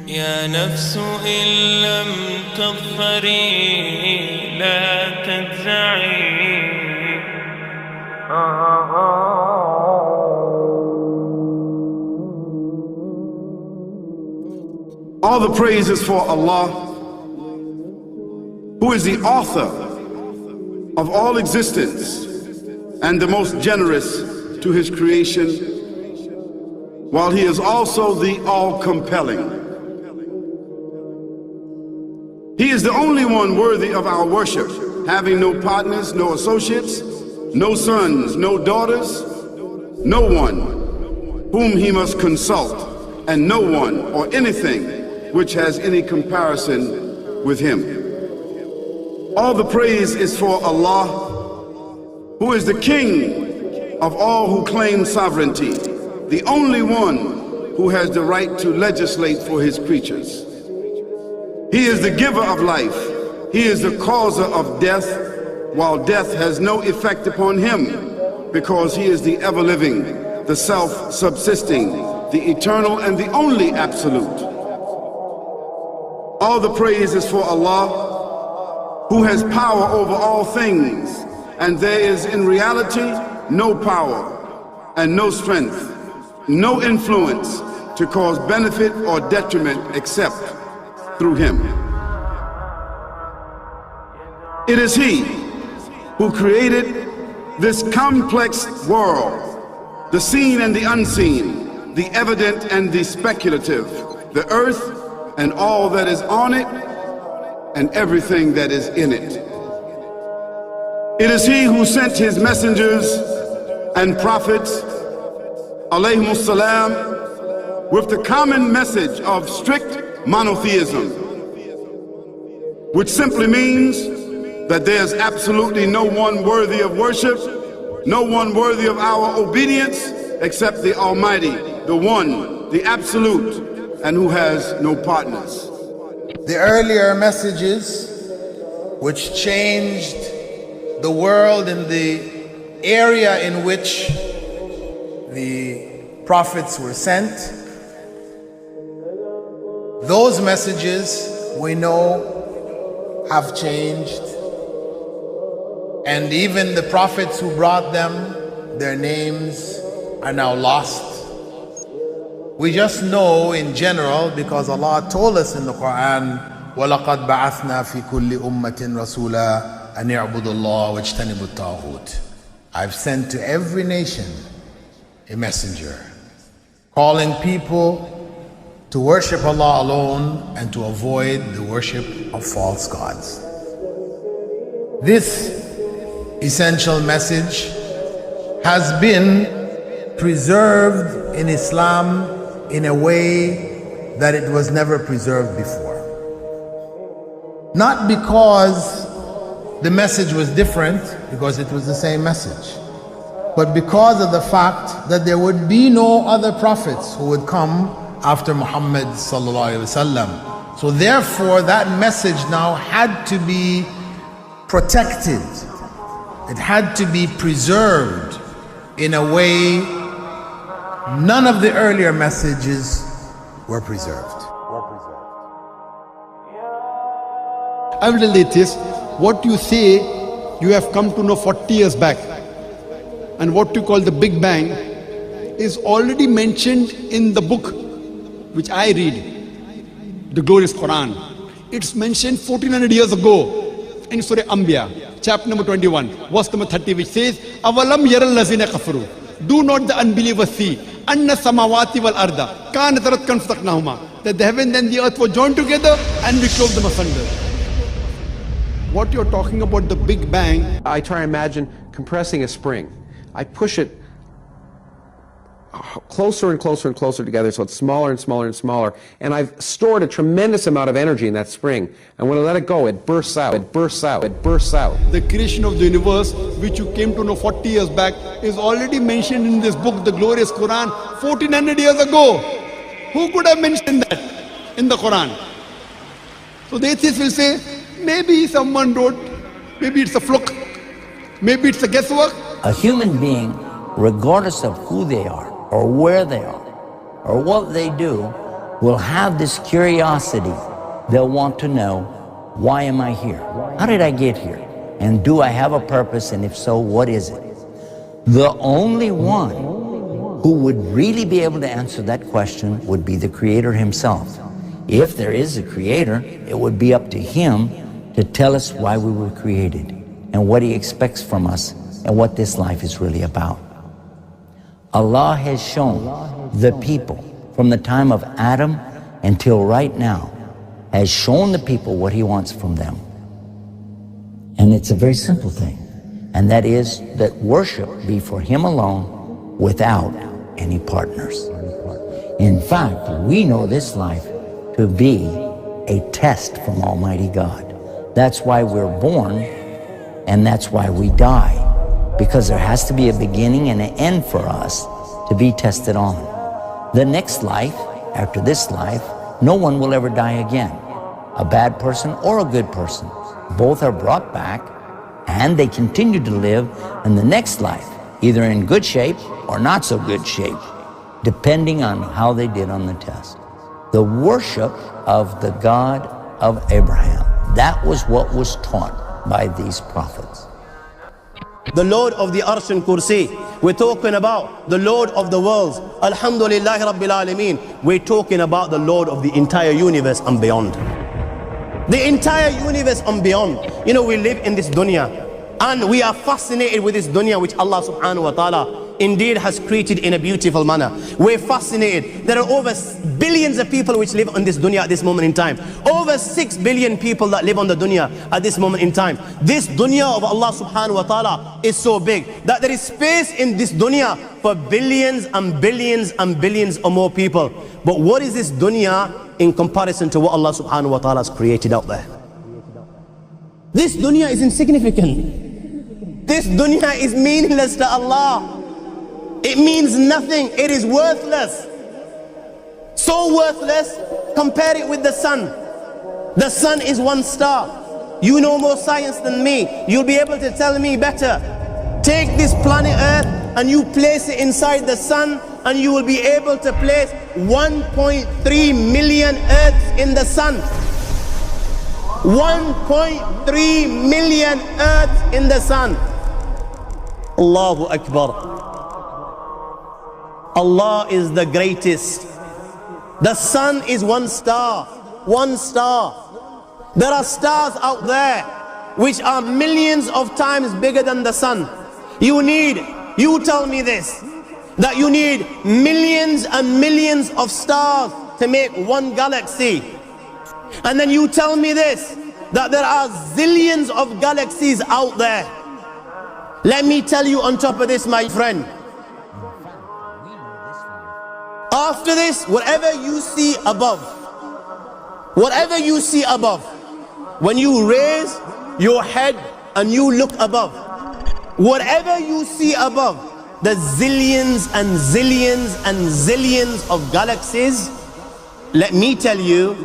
يا نفس إن لم تظفري لا تجزعي. All the praise is for Allah, who is the author of all existence and the most generous to his creation, while he is also the all-compelling. He is the only one worthy of our worship, having no partners, no associates, no sons, no daughters, no one whom he must consult, and no one or anything which has any comparison with him. All the praise is for Allah, who is the King of all who claim sovereignty, the only one who has the right to legislate for his creatures. He is the giver of life. He is the causer of death, while death has no effect upon him, because he is the ever-living, the self-subsisting, the eternal and the only absolute. All the praise is for Allah, who has power over all things, and there is in reality no power and no strength, no influence to cause benefit or detriment except through him. It is he who created this complex world, the seen and the unseen, the evident and the speculative, the earth and all that is on it and everything that is in it. It is he who sent his messengers and prophets, alayhimus salam, with the common message of strict monotheism, which simply means that there's absolutely no one worthy of worship, no one worthy of our obedience except the Almighty, the One, the Absolute, and who has no partners. The earlier messages which changed the world in the area in which the prophets were sent, those messages we know have changed, and even the prophets who brought them, their names are now lost. We just know in general because Allah told us in the Quran, وَلَقَدْ بَعَثْنَا فِي كُلِّ أُمَّةٍ رَسُولًا أَنْ يَعْبُدُوا اللَّهَ وَاجْتَنِبُوا الطَّاغُوتَ. I've sent to every nation a messenger, calling people to worship Allah alone and to avoid the worship of false gods. This essential message has been preserved in Islam in a way that it was never preserved before. Not because the message was different, because it was the same message, but because of the fact that there would be no other prophets who would come after Muhammad sallallahu alaihi wasallam. So therefore that message now had to be protected. It had to be preserved in a way none of the earlier messages were preserved. I will tell you this, what you say you have come to know 40 years back, and what you call the Big Bang is already mentioned in the book which I read, the glorious Quran. It's mentioned 1400 years ago in Surah Anbiya, chapter number 21, verse number 30, which says, Avalam yaral lazina kafaru. Do not the unbelievers see anna samawati wal arda kanat ratkan fataqnahuma, that the heaven and the earth were joined together and we clove them asunder. What you're talking about, the Big Bang, I try and imagine compressing a spring. I push it closer and closer and closer together so it's smaller and smaller and smaller, and I've stored a tremendous amount of energy in that spring, and when I let it go, it bursts out, it bursts out, it bursts out. the creation of the universe, which you came to know 40 years back, is already mentioned in this book, the glorious Quran, 1400 years ago. Who could have mentioned that in the Quran? So the atheists will say, maybe someone wrote, maybe it's a fluke, maybe it's a guesswork. A human being, regardless of who they are, or where they are, or what they do, will have this curiosity. They'll want to know, why am I here? How did I get here? And do I have a purpose? And if so, what is it? The only one who would really be able to answer that question would be the Creator himself. If there is a Creator, it would be up to him to tell us why we were created and what he expects from us and what this life is really about. Allah has shown the people from the time of Adam until right now, has shown the people what he wants from them. And it's a very simple thing, and that is that worship be for him alone without any partners. In fact, we know this life to be a test from Almighty God. That's why we're born, and that's why we die, because there has to be a beginning and an end for us to be tested on. The next life, after this life, no one will ever die again, a bad person or a good person. Both are brought back, and they continue to live in the next life, either in good shape or not so good shape, depending on how they did on the test. The worship of the God of Abraham, that was what was taught by these prophets. The Lord of the Arsh and Kursi. We're talking about the Lord of the worlds. Alhamdulillah Rabbil Alameen. We're talking about the Lord of the entire universe and beyond. The entire universe and beyond. You know, we live in this dunya, and we are fascinated with this dunya which Allah subhanahu wa ta'ala indeed has created in a beautiful manner. We're fascinated. There are over billions of people which live on this dunya at this moment in time. Over 6 billion people that live on the dunya at this moment in time. This dunya of Allah subhanahu wa ta'ala is so big that there is space in this dunya for billions and billions and billions or more people. But what is this dunya in comparison to what Allah subhanahu wa ta'ala has created out there? This dunya is insignificant. This dunya is meaningless to Allah. It means nothing. It is worthless. So worthless, compare it with the sun. The sun is one star. You know more science than me. You'll be able to tell me better. Take this planet Earth and you place it inside the sun, and you will be able to place 1.3 million Earths in the sun. 1.3 million Earths in the sun. Allahu Akbar. Allah is the greatest. The sun is one star. One star. There are stars out there which are millions of times bigger than the sun. You tell me this, that you need millions and millions of stars to make one galaxy. And then you tell me this, that there are zillions of galaxies out there. Let me tell you on top of this, my friend, after this, whatever you see above, when you raise your head and you look above, whatever you see above, the zillions and zillions and zillions of galaxies, let me tell you,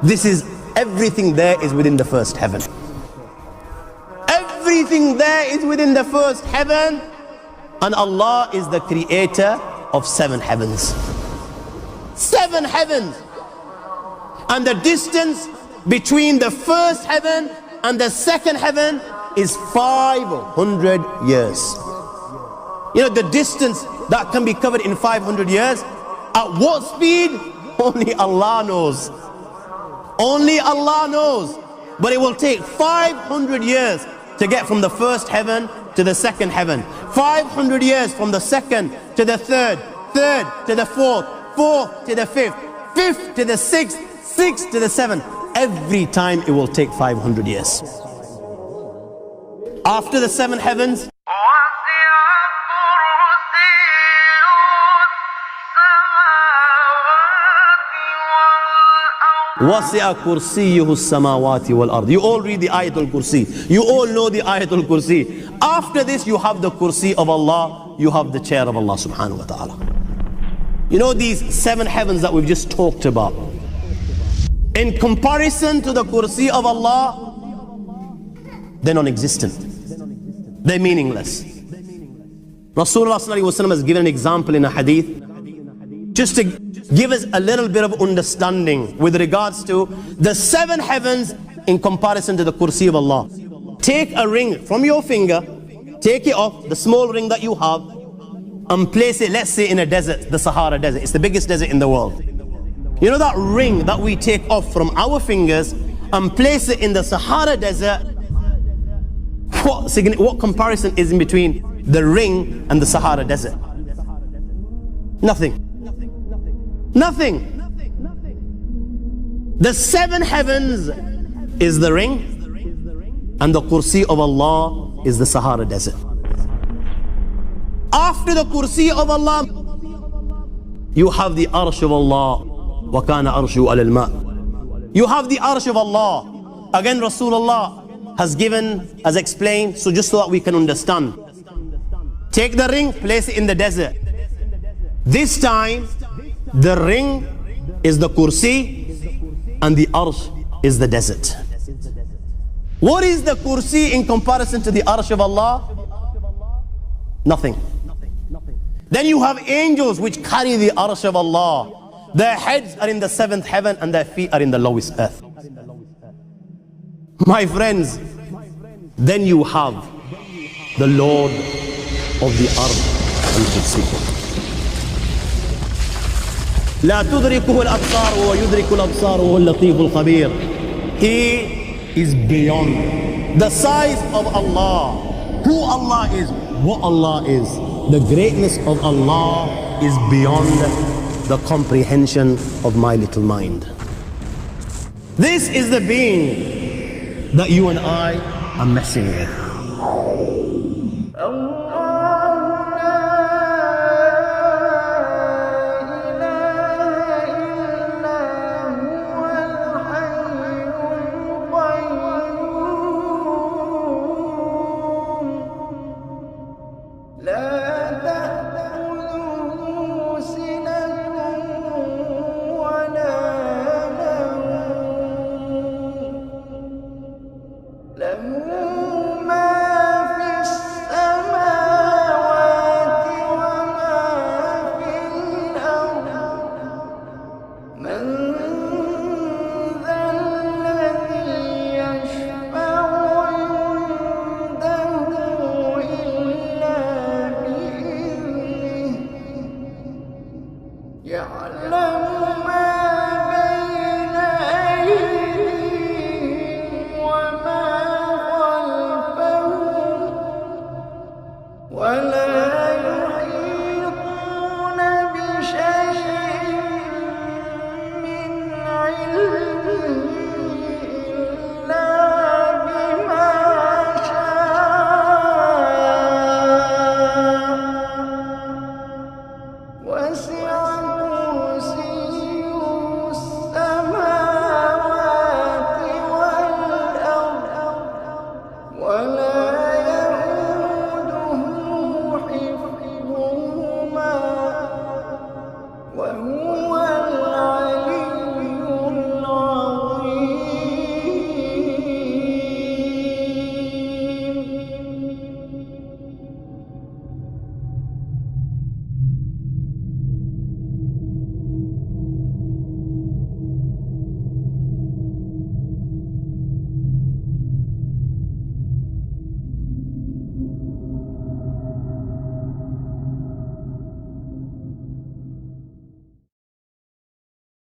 this is everything there is within the first heaven. Everything there is within the first heaven, and Allah is the creator of 7 heavens. 7 heavens. And the distance between the first heaven and the second heaven is 500 years. You know, the distance that can be covered in 500 years, at what speed? Only Allah knows. Only Allah knows. But it will take 500 years to get from the first heaven to the second heaven. 500 years from the second to the third, third to the fourth, fourth to the fifth, fifth to the sixth, sixth to the seventh. Every time it will take 500 years. After the 7 heavens, وَسِعَ كُرْسِيُّهُ السَّمَاوَاتِ وَالْأَرْضِ. You all read the Ayatul Kursi. You all know the Ayatul Kursi. After this, you have the Kursi of Allah. You have the chair of Allah subhanahu wa ta'ala. You know these 7 heavens that we've just talked about, in comparison to the Kursi of Allah, they're non-existent. They're meaningless. Rasulullah sallallahu alaihi wasallam has given an example in a hadith just to give us a little bit of understanding with regards to the 7 heavens in comparison to the kursi of Allah. Take a ring from your finger, take it off, the small ring that you have, and place it, let's say, in a desert, the Sahara Desert. It's the biggest desert in the world. You know that ring that we take off from our fingers and place it in the Sahara Desert? What comparison is in between the ring and the Sahara Desert? Nothing. Nothing. The 7 heavens is the ring, and the kursi of Allah is the Sahara Desert. After the kursi of Allah, you have the arsh of Allah. وَكَانَ أَرْشُهُ عَلَى الْمَاءِ. You have the arsh of Allah. Again, Rasulullah has given, has explained, so just so that we can understand. Take the ring, place it in the desert. This time, the ring is the kursi and the arsh is the desert. What is the kursi in comparison to the arsh of Allah? Nothing. Then you have angels which carry the arsh of Allah. Their heads are in the 7th heaven and their feet are in the lowest earth. My friends, then you have the Lord of the Arsh and Kursi. لا تدركه الأبصار وهو يدرك الأبصار وهو اللطيف الخبير. He is beyond the size of Allah, who Allah is, what Allah is. The greatness of Allah is beyond the comprehension of my little mind. This is the being that you and I are messing with.